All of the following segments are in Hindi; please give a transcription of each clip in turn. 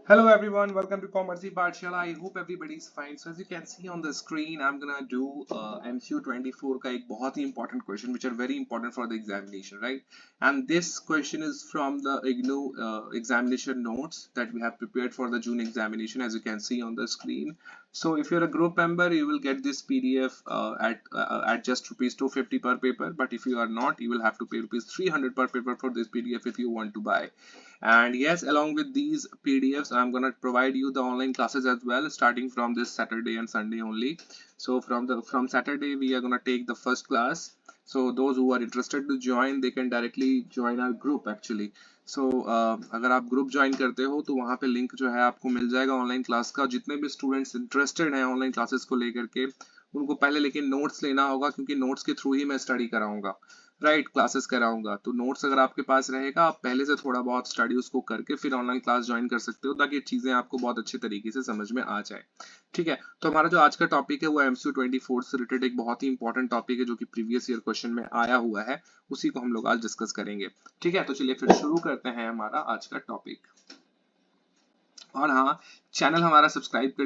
Hello everyone, welcome to Commerce Pathshala. I hope everybody is fine. So as you can see on the screen, I'm gonna do MCU 24 का एक बहुत ही important question which are very important for the examination, right? And this question is from the IGNOU examination notes that we have prepared for the June examination, as you can see on the screen. So if you're a group member, you will get this PDF at just rupees 250 per paper. But if you are not, you will have to pay rupees 300 per paper for this PDF if you want to buy. And yes, along with these PDFs, I'm gonna provide you the online classes as well, starting from this Saturday and Sunday only. So from Saturday, we are gonna take the first class. So those who are interested to join, they can directly join our group actually. So अगर आप ग्रुप ज्वाइन करते हो तो वहाँ पे लिंक जो है आपको मिल जाएगा ऑनलाइन क्लास का। जितने भी स्टूडेंट्स इंटरेस्टेड हैं ऑनलाइन क्लासेस को लेकर के, उनको पहले लेकिन नोट्स लेना होगा, क्योंकि नोट्स के थ्रू ही मैं स्टडी कराऊंगा, राइट, क्लासेस कराऊंगा। तो नोट्स अगर आपके पास रहेगा, आप पहले से थोड़ा बहुत स्टडी उसको करके फिर ऑनलाइन क्लास ज्वाइन कर सकते हो, ताकि चीजें आपको बहुत अच्छे तरीके से समझ में आ जाए। ठीक है, तो हमारा जो आज का टॉपिक है वो MCU 24 से रिलेटेड एक बहुत ही इंपॉर्टेंट टॉपिक है, जो कि प्रीवियस ईयर क्वेश्चन में आया हुआ है। उसी को हम लोग आज डिस्कस करेंगे। ठीक है, तो चलिए फिर शुरू करते हैं हमारा आज का टॉपिक। और हाँ, चैनल हमारा सब्सक्राइब कर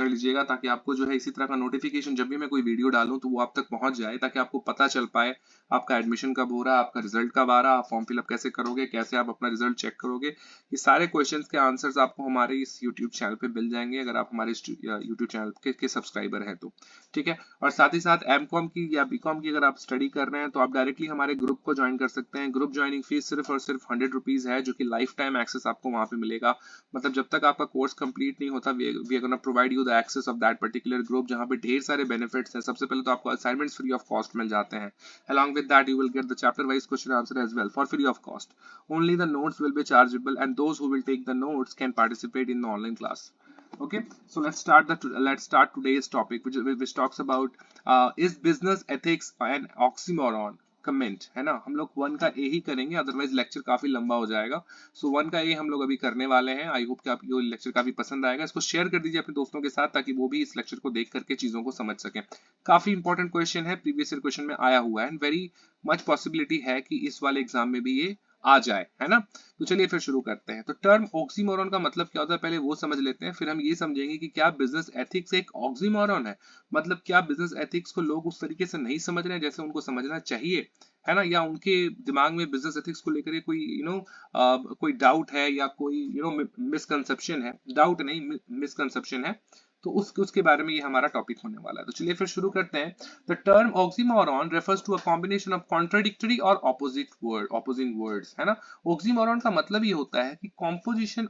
लीजिएगा, ताकि आपको जो है इसी तरह का नोटिफिकेशन जब भी मैं कोई वीडियो डालूं तो वो आप तक पहुंच जाए, ताकि आपको पता चल पाए आपका एडमिशन कब हो रहा है, आपका रिजल्ट कब आ रहा है, आप फॉर्म फिलअप कैसे करोगे, कैसे आप अपना रिजल्ट चेक करोगे। ये सारे क्वेश्चंस के आंसर्स आपको हमारे इस यूट्यूब चैनल पे मिल जाएंगे, अगर आप हमारे यूट्यूब चैनल के सब्सक्राइबर हैं तो। ठीक है, और साथ ही साथ M.Com की या B.Com की अगर आप स्टडी कर रहे हैं तो आप डायरेक्टली हमारे ग्रुप को ज्वाइन कर सकते हैं। ग्रुप ज्वाइनिंग फीस सिर्फ और सिर्फ 100 रुपीज है, जो कि लाइफ टाइम एक्सेस आपको वहां पे मिलेगा। मतलब जब तक आपका कोर्स कंप्लीट नहीं होता, we are gonna provide you the access of that particular group, जहां पे ढेर सारे बेनिफिट्स हैं। सबसे पहले तो आपको असाइनमेंट्स फ्री ऑफ कॉस्ट मिल जाते हैं। along with that you will get the chapter wise question answer as well for free of cost. Only the notes will be chargeable, and those who will take the notes can participate in the online class. Okay, so let's start today's topic, which talks about is business ethics an oxymoron? Comment है ना, हम लोग वन का ए ही करेंगे, अदरवाइज लेक्चर काफी लंबा हो जाएगा। सो वन का ए हम लोग अभी करने वाले हैं। आई होप कि आपको ये लेक्चर काफी पसंद आएगा। इसको शेयर कर दीजिए अपने दोस्तों के साथ, ताकि वो भी इस लेक्चर को देख करके चीजों को समझ सकें। काफी इंपॉर्टेंट क्वेश्चन है, प्रीवियस ईयर क्वेश्चन में आया हुआ है, एंड वेरी मच पॉसिबिलिटी है कि इस वाले एग्जाम में भी ये आ जाए, है ना। तो चलिए फिर शुरू करते हैं। तो टर्म ऑक्सीमोरन का मतलब क्या होता है, पहले वो समझ लेते हैं, फिर हम ये समझेंगे कि क्या बिजनेस एथिक्स एक ऑक्सीमोरन है। मतलब क्या बिजनेस एथिक्स को लोग उस तरीके से नहीं समझ रहे हैं जैसे उनको समझना चाहिए, है ना, या उनके दिमाग में बिजनेस एथिक्स को लेकर कोई कोई डाउट है, या कोई मिसकंसेप्शन है। डाउट नहीं, मिसकंसेप्शन है। तो उसके बारे में ये हमारा टॉपिक होने वाला है। तो चलिए फिर शुरू करते हैं। The term oxymoron refers to a combination of contradictory और ऑपोजिंग वर्ड्स, है ना। ऑक्सीमोरन का मतलब ये होता है कि कॉम्बिनेशन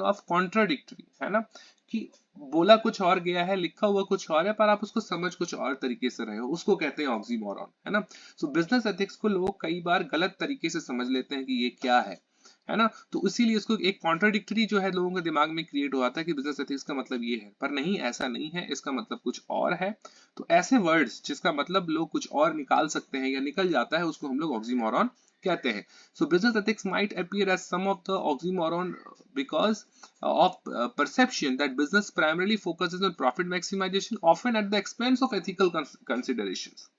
ऑफ कॉन्ट्राडिक्टरी, है ना, कि बोला कुछ और गया है, लिखा हुआ कुछ और है, पर आप उसको समझ कुछ और तरीके से रहे हो, उसको कहते हैं ऑक्सीमोरन, है ना। सो बिजनेस एथिक्स को लोग कई बार गलत तरीके से समझ लेते हैं कि ये क्या है ना। तो इसीलिए इसको एक कॉन्ट्राडिक्टरी जो है लोगों के दिमाग में क्रिएट हुआ था कि बिजनेस एथिक्स का मतलब ये है, पर नहीं, ऐसा नहीं है, इसका मतलब कुछ और है। तो ऐसे वर्ड्स जिसका मतलब लोग कुछ और निकाल सकते हैं या निकल जाता है, उसको हम लोग ऑक्सीमोरन कहते हैं। So business ethics might appear as some of the oxymoron because of perception that business primarily focuses on profit maximization, often at the expense of ethical considerations.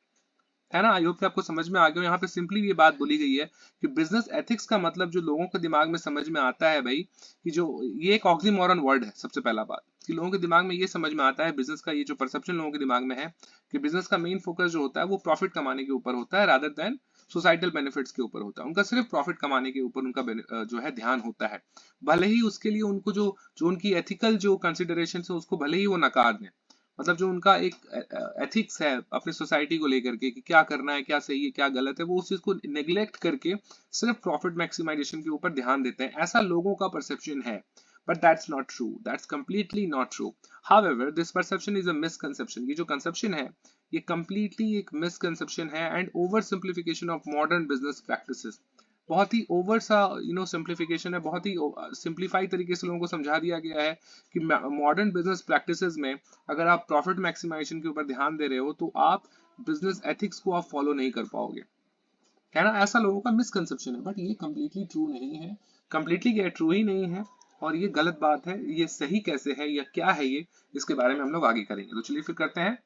है ना। आई होप कि आपको समझ में आ गया। यहाँ पे सिंपली ये बात बोली गई है कि बिजनेस एथिक्स का मतलब जो लोगों के दिमाग में समझ में आता है भाई, कि जो ये एक ऑक्सीमोरन वर्ड है। सबसे पहला बात कि लोगों के दिमाग में ये समझ में आता है, बिजनेस का ये जो परसेप्शन लोगों के दिमाग में है कि बिजनेस का मेन फोकस जो होता है वो प्रॉफिट कमाने के ऊपर होता है, रादर देन सोसाइटल बेनिफिट्स के ऊपर होता है। उनका सिर्फ प्रॉफिट कमाने के ऊपर उनका जो है ध्यान होता है। भले ही उसके लिए उनको जो जो उनकी एथिकल जो कंसिडरेशन है उसको भले ही वो नकार दें, मतलब जो उनका एक एथिक्स है अपने सोसाइटी को लेकर के कि क्या करना है, क्या सही है, क्या गलत है, वो उस चीज को नेग्लेक्ट करके सिर्फ प्रॉफिट मैक्सिमाइजेशन के ऊपर ध्यान देते हैं। ऐसा लोगों का परसेप्शन है, but that's not true, that's completely not true. However, this perception is a misconception. ये जो conception है ये completely एक misconception है and oversimplification of modern business practices. बहुत ही ओवर सा सिंप्लीफिकेशन है, बहुत ही सिंप्लीफाई तरीके से लोगों को समझा दिया गया है कि मॉडर्न बिजनेस प्रैक्टिसेस में अगर आप प्रॉफिट मैक्सिमाइजेशन के ऊपर ध्यान दे रहे हो तो आप बिजनेस एथिक्स को आप फॉलो नहीं कर पाओगे, है ना। ऐसा लोगों का मिसकंसेप्शन है, बट ये कंप्लीटली ट्रू नहीं है। कंप्लीटली ये ट्रू ही नहीं है, और ये गलत बात है। ये सही कैसे है या क्या है ये, इसके बारे में हम लोग आगे करेंगे। तो चलिए फिर करते हैं।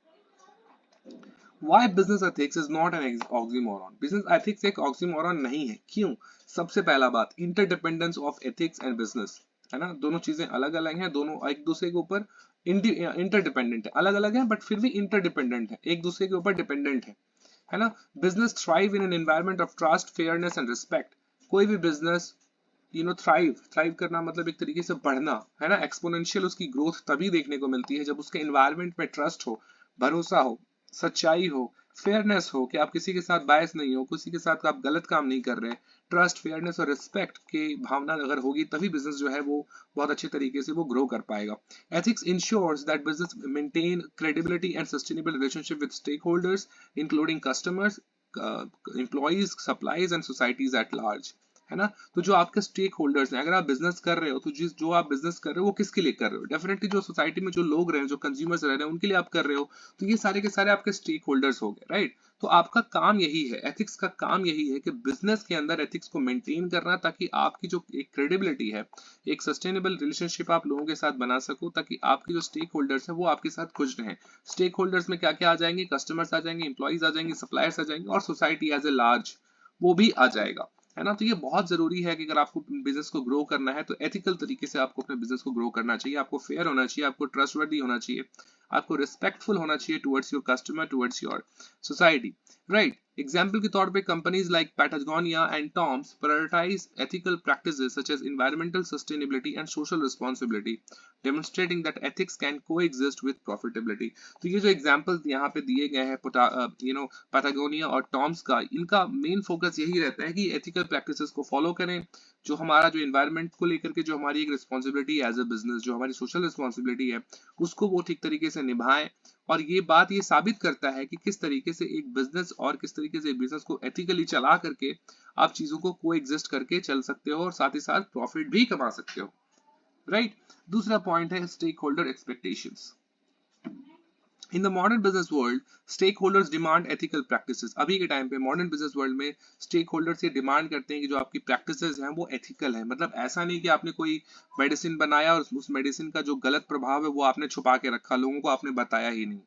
Why business ethics is not an oxymoron? Business ethics एक oxymoron नहीं है. क्यों? सबसे पहला बात, interdependence of ethics and business, है ना? दोनों चीजें अलग अलग हैं, दोनों एक दूसरे के ऊपर इंटरडिपेंडेंट है, अलग अलग है बट फिर भी इंटरडिपेंडेंट है, एक दूसरे के ऊपर डिपेंडेंट है ना? Business thrive in an environment of trust, fairness and respect. कोई भी बिजनेस थ्राइव करना मतलब एक तरीके से बढ़ना, है ना? एक्सपोनेंशियल उसकी ग्रोथ तभी देखने को मिलती है जब उसके एनवायरमेंट में ट्रस्ट हो, भरोसा हो, सच्चाई हो, फेयरनेस हो, कि आप किसी के साथ बायस नहीं हो, किसी के साथ आप गलत काम नहीं कर रहे. ट्रस्ट, फेयरनेस और रिस्पेक्ट की भावना अगर होगी तभी बिजनेस जो है वो बहुत अच्छे तरीके से वो ग्रो कर पाएगा. Ethics ensures that business maintain credibility and sustainable relationship with stakeholders including customers, employees, supplies and societies at large, है ना? तो जो आपके स्टेक होल्डर्स हैं, अगर आप बिजनेस कर रहे हो तो जो आप बिजनेस कर रहे हो वो किसके लिए कर रहे हो? डेफिनेटली जो सोसाइटी में जो लोग रहे हैं, जो कंज्यूमर्स रह रहे हैं, उनके लिए आप कर रहे हो. तो ये सारे के सारे आपके स्टेक होल्डर्स हो गए, राइट? तो आपका काम यही है, एथिक्स का काम यही है कि बिजनेस के अंदर एथिक्स को मेंटेन करना, ताकि आपकी जो एक क्रेडिबिलिटी है, एक सस्टेनेबल रिलेशनशिप आप लोगों के साथ बना सको, ताकि आपके जो स्टेक होल्डर्स है वो आपके साथ खुश रहें. स्टेक होल्डर्स में क्या क्या आ जाएंगे? कस्टमर्स आ जाएंगे, एम्प्लॉइज आ जाएंगे, सप्लायर्स आ जाएंगे और सोसाइटी एज ए लार्ज वो भी आ जाएगा, है ना? तो ये बहुत जरूरी है कि अगर आपको बिजनेस को ग्रो करना है तो एथिकल तरीके से आपको अपने बिजनेस को ग्रो करना चाहिए. आपको फेयर होना चाहिए, आपको ट्रस्टवर्दी होना चाहिए, आपको रिस्पेक्टफुल होना चाहिए towards your customer, towards your society, right? Example के तौर पे companies like Patagonia and Toms prioritise ethical practices such as environmental sustainability and social responsibility, demonstrating that ethics can coexist with profitability. तो ये जो एग्जाम्पल्स यहाँ पे दिए गए हैं पैटागोनिया और टॉम्स का, इनका मेन फोकस यही रहता है कि एथिकल प्रैक्टिसेस को फॉलो करें, जो हमारा जो एनवायरनमेंट को लेकर के जो हमारी एक रिस्पॉन्सिबिलिटी एज अ बिजनेस, जो हमारी सोशल रिस्पॉन्सिबिलिटी है, उसको वो ठीक तरीके से निभाएं. और ये बात ये साबित करता है कि किस तरीके से एक बिजनेस और किस तरीके से एक बिजनेस को एथिकली चला करके आप चीजों को को एग्जिस्ट करके चल सकते हो और साथ ही साथ प्रॉफिट भी कमा सकते हो, राइट? दूसरा पॉइंट है stakeholder expectations. In the modern business world stakeholders demand ethical practices. अभी के टाइम पे मॉडर्न बिजनेस वर्ल्ड में स्टेक होल्डर्स ये डिमांड करते हैं कि जो आपकी प्रैक्टिसेस हैं वो एथिकल है. मतलब ऐसा नहीं कि आपने कोई मेडिसिन बनाया और उस मेडिसिन का जो गलत प्रभाव है वो आपने छुपा के रखा, लोगों को आपने बताया ही नहीं,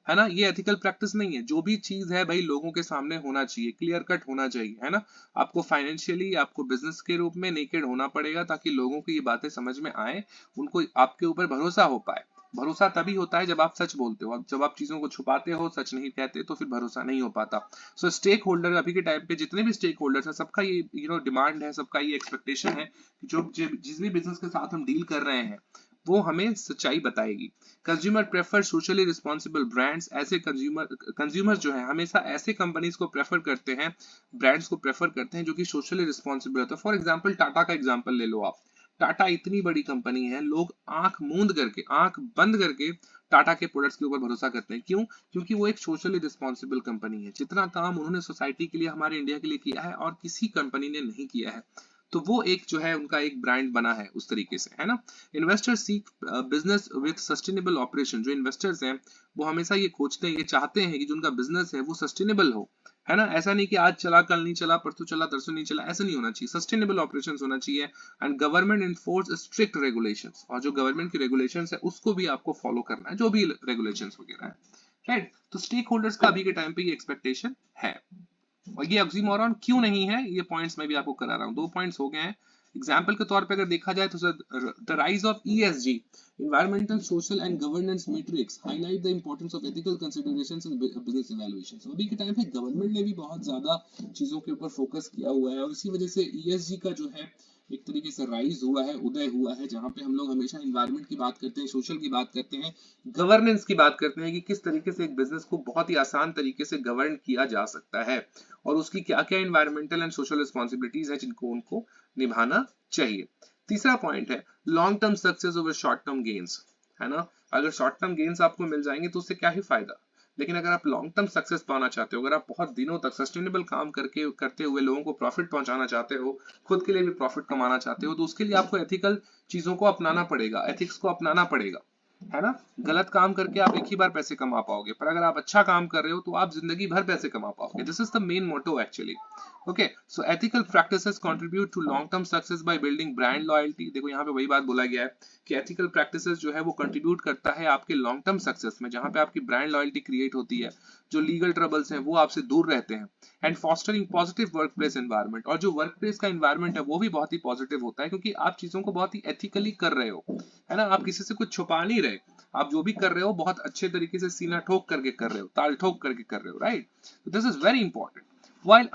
है ना? ये एथिकल प्रैक्टिस नहीं है. जो भी चीज है भाई लोगों के सामने होना चाहिए, क्लियर कट होना चाहिए, है ना? आपको फाइनेंशियली, आपको बिजनेस के रूप में नेकेड होना पड़ेगा ताकि लोगों को ये बातें समझ में आए, उनको आपके ऊपर भरोसा हो पाए. भरोसा तभी होता है जब आप सच बोलते हो. अब जब आप चीजों को छुपाते हो, सच नहीं कहते, तो फिर भरोसा नहीं हो पाता. सो स्टेक होल्डर, अभी के टाइम पे जितने भी स्टेक होल्डर्स हैं, सबका ये डिमांड है, सबका ये एक्सपेक्टेशन है कि जो जिस भी बिजनेस के साथ हम डील कर रहे हैं वो हमें सच्चाई बताएगी. Consumer prefer socially responsible brands. ऐसे कंज्यूमर जो है हमेशा ऐसे कंपनीज को प्रेफर करते हैं, ब्रांड्स को प्रेफर करते हैं जो कि सोशली रिस्पॉन्सिबल होता है. फॉर एग्जांपल टाटा का एग्जांपल ले लो आप. टाटा इतनी बड़ी कंपनी है, लोग आंख मूंद करके, आंख बंद करके टाटा के प्रोडक्ट्स के ऊपर भरोसा करते हैं. क्यों? क्योंकि वो एक सोशली रिस्पॉन्सिबल कंपनी है. जितना काम उन्होंने सोसाइटी के लिए, हमारे इंडिया के लिए किया है और किसी कंपनी ने नहीं किया है, तो वो एक जो है उनका एक ब्रांड बना है उस तरीके से, है ना? Investors seek business with sustainable operation. जो इन्वेस्टर्स हैं वो हमेशा ये खोजते हैं, ये चाहते हैं कि जो उनका बिजनेस है वो सस्टेनेबल हो, है ना? ऐसा नहीं कि आज चला कल नहीं चला, परसों चला तरसों नहीं चला, ऐसा नहीं होना चाहिए. सस्टेनेबल ऑपरेशंस होना चाहिए. And government enforce strict regulations. और जो गवर्नमेंट की रेगुलेशंस है उसको भी आपको फॉलो करना है, जो भी रेगुलेशंस वगैरह है, राइट? तो स्टेक होल्डर्स का अभी के टाइम पे ये एक्सपेक्टेशन है. और ये ऑक्सीमोरॉन क्यों नहीं है, ये पॉइंट्स मैं भी आपको करा रहा हूँ. 2 पॉइंट्स हो गए हैं. एग्जाम्पल के तौर पे अगर देखा जाए तो the rise of ESG, environmental social and governance metrics highlight the importance of ethical considerations in business evaluations. अभी के टाइम पे गवर्नमेंट ने भी बहुत ज्यादा चीजों के ऊपर फोकस किया हुआ है और इसी वजह से ESG का जो है एक तरीके से राइज हुआ है, उदय हुआ है, जहां पे हम लोग हमेशा इन्वायरमेंट की बात करते हैं, सोशल की बात करते हैं, गवर्नेंस की बात करते हैं कि किस तरीके से एक बिजनेस को बहुत ही आसान तरीके से गवर्न किया जा सकता है और उसकी क्या क्या इन्वायरमेंटल एंड सोशल रिस्पॉन्सिबिलिटीज है जिनको उनको निभाना चाहिए. तीसरा पॉइंट है long term success over short term gains, है ना? अगर शॉर्ट टर्म गेन्स आपको मिल जाएंगे तो उससे क्या ही फायदा, लेकिन अगर आप लॉन्ग टर्म सक्सेस पाना चाहते हो, अगर आप बहुत दिनों तक सस्टेनेबल काम करके करते हुए लोगों को प्रॉफिट पहुंचाना चाहते हो, खुद के लिए भी प्रॉफिट कमाना चाहते हो, तो उसके लिए आपको एथिकल चीजों को अपनाना पड़ेगा, एथिक्स को अपनाना पड़ेगा, है ना। गलत काम करके आप एक ही बार पैसे कमा पाओगे, पर अगर आप अच्छा काम कर रहे हो तो आप जिंदगी भर पैसे कमा पाओगे। This is the main motto actually. Okay, so ethical practices contribute to long term success by building brand loyalty. देखो यहाँ पे वही बात बोला गया है कि एथिकल प्रैक्टिसेस जो है वो कंट्रीब्यूट करता है आपके लॉन्ग टर्म सक्सेस में, जहां पे आपकी ब्रांड लॉयल्टी क्रिएट होती है, जो लीगल ट्रबल्स हैं वो आपसे दूर रहते हैं, and fostering positive work place environment. और जो वर्क प्लेस का एनवायरनमेंट है वो भी बहुत ही पॉजिटिव होता है, क्योंकि आप चीजों को बहुत ही एथिकली कर रहे हो, है ना। आप किसी से कुछ छुपा नहीं रहे, आप जो भी कर रहे हो बहुत अच्छे तरीके से सीना ठोक करके कर रहे हो, ताल ठोक करके कर रहे हो, right. This is very important. While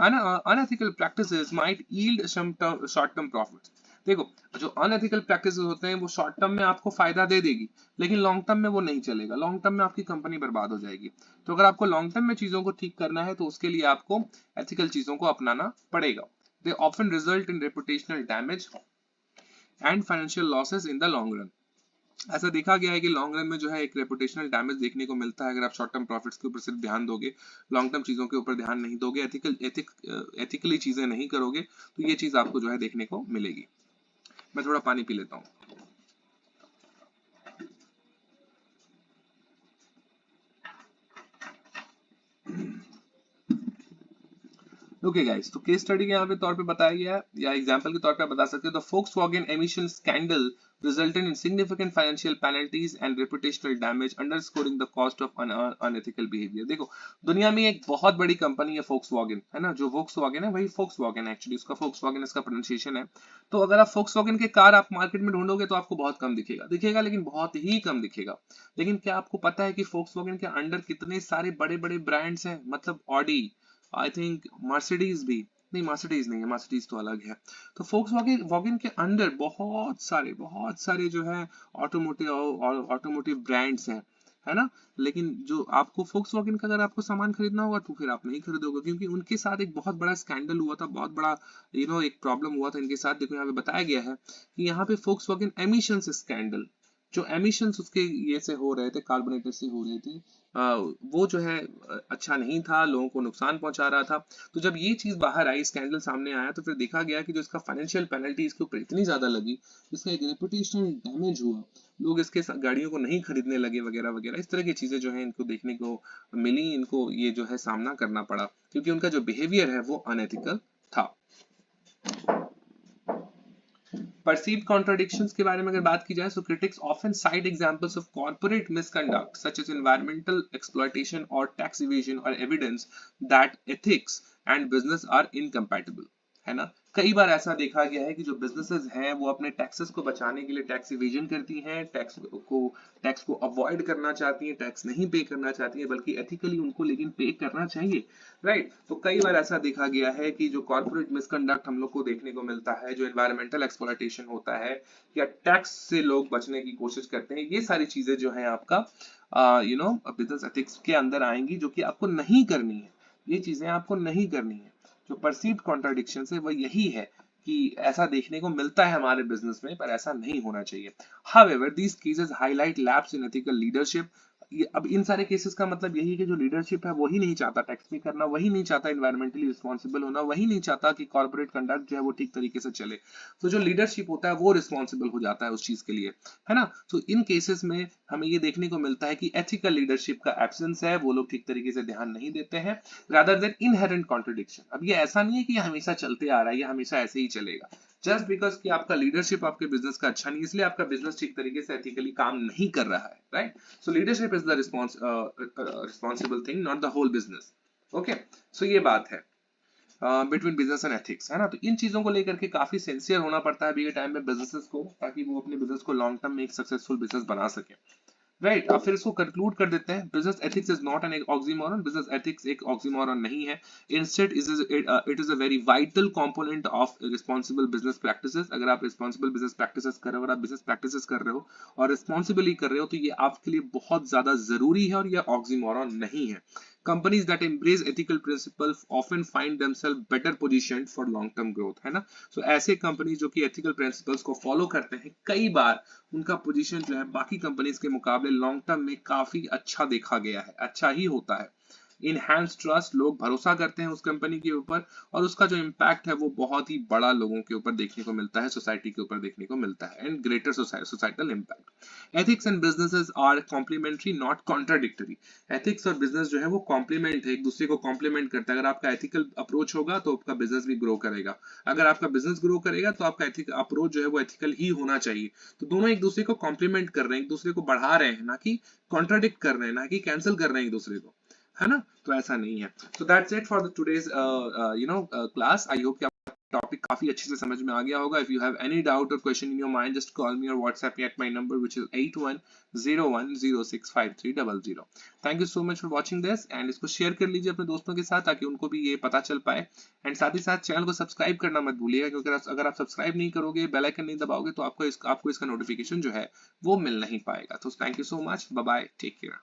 unethical practices might yield some short-term profits. देखो, जो अनएथिकल प्रैक्टिसेस होते हैं वो शॉर्ट टर्म में आपको फायदा दे देगी, लेकिन लॉन्ग टर्म में वो नहीं चलेगा, लॉन्ग टर्म में आपकी कंपनी बर्बाद हो जाएगी। तो अगर आपको लॉन्ग टर्म में चीजों को ठीक करना है तो उसके लिए आपको एथिकल चीजों को अपनाना पड़ेगा। They often result in reputational damage and financial losses in the long run. ऐसा देखा गया है कि लॉन्ग रन में जो है एक रेपुटेशनल डैमेज देखने को मिलता है अगर आप शॉर्ट टर्म प्रॉफिट्स के ऊपर सिर्फ ध्यान दोगे, लॉन्ग टर्म चीजों के ऊपर ध्यान नहीं दोगे, एथिकली चीजें नहीं करोगे, तो ये चीज आपको जो है देखने को मिलेगी। मैं थोड़ा पानी पी लेता हूँ। ओके गाइस, तो केस स्टडी के यहाँ पे तौर पे बताया गया है, या एग्जांपल के तौर पे बता सकते हो, the Volkswagen emission scandal resulted in significant financial penalties and reputational damage, underscoring the cost of unethical behavior। देखो, दुनिया में एक बहुत बड़ी कंपनी है Volkswagen, है ना। जो Volkswagen है वही Volkswagen है एक्चुअली, उसका Volkswagen इसका प्रोनाउंसिएशन है। तो अगर आप Volkswagen के कार आप मार्केट में ढूंढोगे तो आपको बहुत कम दिखेगा, लेकिन बहुत ही कम दिखेगा। लेकिन क्या आपको पता है कि Volkswagen के अंडर कितने सारे बड़े बड़े ब्रांड्स हैं, मतलब ऑडी, आई थिंक मर्सिडीज भी, नहीं मर्सिडीज नहीं है, मर्सिडीज तो अलग है। तो वॉगन के अंदर बहुत सारे जो है ऑटोमोटिव ब्रांड्स हैं, है ना। लेकिन जो आपको वॉगन का अगर आपको सामान खरीदना होगा तो फिर आप नहीं खरीदोगे, क्योंकि उनके साथ एक बहुत बड़ा स्कैंडल हुआ था, बहुत बड़ा एक प्रॉब्लम हुआ था इनके साथ। देखो यहाँ पे बताया गया है कि यहाँ पे वॉगन एमिशंस स्कैंडल, जो एमिशंस उसके ये से हो रहे थे, कार्बोनेटर से हो रहे थे, वो जो है अच्छा नहीं था, लोगों को नुकसान पहुंचा रहा था। तो जब ये चीज बाहर आई, स्कैंडल सामने आया, तो फिर देखा गया कि जो इसका फाइनेंशियल पेनल्टी इसके ऊपर इतनी ज्यादा लगी, इसका एक रेपुटेशनल डैमेज हुआ, लोग इसके गाड़ियों को नहीं खरीदने लगे वगैरह वगैरह। इस तरह की चीजें जो है इनको देखने को मिली, इनको ये जो है सामना करना पड़ा, क्योंकि उनका जो बिहेवियर है वो अनएथिकल था। Perceived contradictions के बारे में अगर बात की जाए, so critics often cite examples of corporate misconduct such as environmental exploitation or tax evasion or evidence that ethics and business are incompatible, है ना। कई बार ऐसा देखा गया है कि जो बिजनेसेस हैं वो अपने टैक्सेस को बचाने के लिए टैक्स इवेजन करती हैं, टैक्स को अवॉइड करना चाहती हैं, टैक्स नहीं पे करना चाहती हैं, बल्कि एथिकली उनको लेकिन पे करना चाहिए, राइट। तो कई बार ऐसा देखा गया है कि जो कॉर्पोरेट मिसकंडक्ट हम लोग को देखने को मिलता है, जो एनवायरमेंटल एक्सप्लॉयटेशन होता है, या टैक्स से लोग बचने की कोशिश करते हैं, ये सारी चीजें जो है आपका बिजनेस एथिक्स के अंदर आएंगी, जो कि आपको नहीं करनी है, ये चीजें आपको नहीं करनी है। जो परसीव्ड कॉन्ट्राडिक्शन है वो यही है कि ऐसा देखने को मिलता है हमारे बिजनेस में, पर ऐसा नहीं होना चाहिए। However, these cases highlight lapse in ethical leadership। अब इन सारे केसेस का मतलब यही है कि जो लीडरशिप है वही नहीं चाहता टैक्स पे करना, वही नहीं चाहता इन्वायरमेंटली रिस्पॉन्सिबल होना, वही नहीं चाहता कि कॉर्पोरेट कंडक्ट जो है वो ठीक तरीके से चले। तो जो लीडरशिप होता है वो रिस्पॉन्सिबल हो जाता है उस चीज के लिए, है ना। तो इन केसेस में हमें ये देखने को मिलता है कि एथिकल लीडरशिप का एब्सेंस है, वो लोग ठीक तरीके से ध्यान नहीं देते हैं, रादर देन इनहेरेंट कॉन्ट्रडिक्शन। अब ये ऐसा नहीं है कि ये हमेशा चलते आ रहा है, ये हमेशा ऐसे ही चलेगा, जस्ट बिकॉज कि आपका लीडरशिप आपके बिजनेस का अच्छा नहीं, इसलिए आपका बिजनेस ठीक तरीके से एथिकली काम नहीं कर रहा है, right. So leadership is the responsible thing, not the whole business. Okay, so ये बात है बिटवीन बिजनेस एंड एथिक्स, है ना। तो इन चीजों को लेकर के काफी सिंसियर होना पड़ता है अभी के टाइम में बिजनेसेस को, ताकि वो अपने बिजनेस को लॉन्ग टर्म में एक सक्सेसफुल बिजनेस बना सके, राइट। अब फिर इसको कंक्लूड कर देते हैं, business ethics is not an oxymoron, business ethics एक ऑक्सीमोरन नहीं है, instead it is a very vital component of responsible business practices. अगर आप रिस्पांसिबल बिजनेस प्रैक्टिसेस कर रहे हो और आप बिजनेस प्रैक्टिसेस कर रहे हो और रिस्पांसिबली कर रहे हो, तो ये आपके लिए बहुत ज्यादा जरूरी है और ये ऑक्सीमोरन नहीं है। Companies that embrace ethical principles often find themselves better positioned for long term growth, है ना। So ऐसे कंपनी जो कि ethical principles को फॉलो करते हैं, कई बार उनका पोजीशन जो है बाकी कंपनीज के मुकाबले लॉन्ग टर्म में काफी अच्छा देखा गया है, अच्छा ही होता है। इनहैंस ट्रस्ट, लोग भरोसा करते हैं उस कंपनी के ऊपर, और उसका जो इम्पैक्ट है वो बहुत ही बड़ा लोगों के ऊपर देखने को मिलता है, सोसाइटी के ऊपर देखने को मिलता है, and greater societal impact. Ethics and businesses are complementary not contradictory. Ethics और बिजनेस जो है वो कॉम्प्लीमेंट है, एक दूसरे को कॉम्प्लीमेंट करता है। अगर आपका एथिकल अप्रोच होगा तो आपका बिजनेस भी ग्रो करेगा, अगर आपका बिजनेस ग्रो करेगा तो आपका एथिकल अप्रोच जो है वो एथिकल ही होना चाहिए। तो दोनों एक दूसरे को कॉम्प्लीमेंट कर रहे हैं, एक दूसरे को बढ़ा रहे हैं, ना कि कॉन्ट्राडिक्ट कर रहे हैं, ना कि कैंसिल कर रहे हैं एक दूसरे को, है ना। तो ऐसा नहीं है। So that's it for the today's class. I hope कि टॉपिक काफी अच्छे से समझ में आ गया होगा। If you have any doubt or question in your mind, just call me or WhatsApp me at my number which is 8101065300। Thank you so much for watching this, and इसको शेयर कर लीजिए अपने दोस्तों के साथ ताकि उनको भी ये पता चल पाए। एंड साथ ही साथ चैनल को सब्सक्राइब करना मत भूलिएगा, क्योंकि अगर आप सब्सक्राइब नहीं करोगे, बेल आइकन नहीं दबाओगे, तो आपको इसका नोटिफिकेशन जो है वो मिल नहीं पाएगा। तो thank you so much, bye bye, take care.